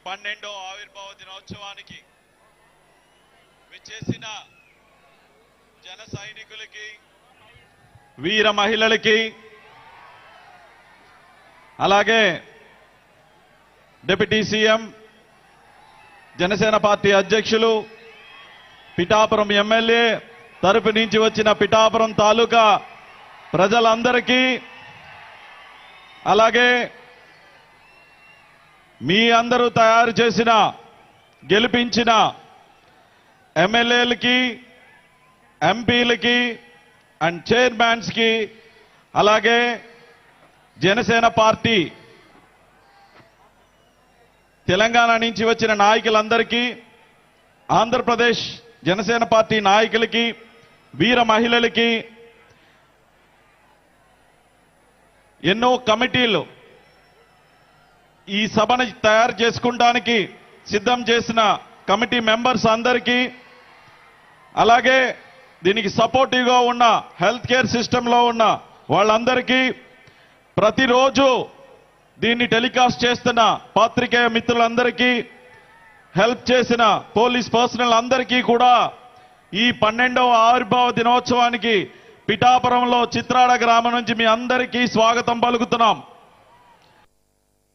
12వ ఆవిర్భావ దినోత్సవానికి విచ్చేసిన జన సైనికులకి, వీర మహిళలకి, అలాగే డిప్యూటీ సీఎం, జనసేన పార్టీ అధ్యక్షులు, పిఠాపురం ఎమ్మెల్యే తరపు నుంచి వచ్చిన పిఠాపురం తాలూకా ప్రజలందరికీ, అలాగే మీ అందరూ తయారు చేసిన గెలిపించిన ఎమ్మెల్యేలకి, ఎంపీలకి అండ్ చైర్మన్స్కి, అలాగే జనసేన పార్టీ తెలంగాణ నుంచి వచ్చిన నాయకులందరికీ, ఆంధ్రప్రదేశ్ జనసేన పార్టీ నాయకులకి, వీర మహిళలకి, ఎన్నో కమిటీలు ఈ సభను తయారు చేసుకోవడానికి సిద్ధం చేసిన కమిటీ మెంబర్స్ అందరికీ, అలాగే దీనికి సపోర్టివ్గా ఉన్న హెల్త్ కేర్ సిస్టంలో ఉన్న వాళ్ళందరికీ, ప్రతిరోజు దీన్ని టెలికాస్ట్ చేస్తున్న పాత్రికేయ మిత్రులందరికీ, హెల్ప్ చేసిన పోలీస్ పర్సనల్ అందరికీ కూడా ఈ 12వ ఆవిర్భావ దినోత్సవానికి పిఠాపురంలో చిత్రాడ గ్రామం నుంచి మీ అందరికీ స్వాగతం పలుకుతున్నాం.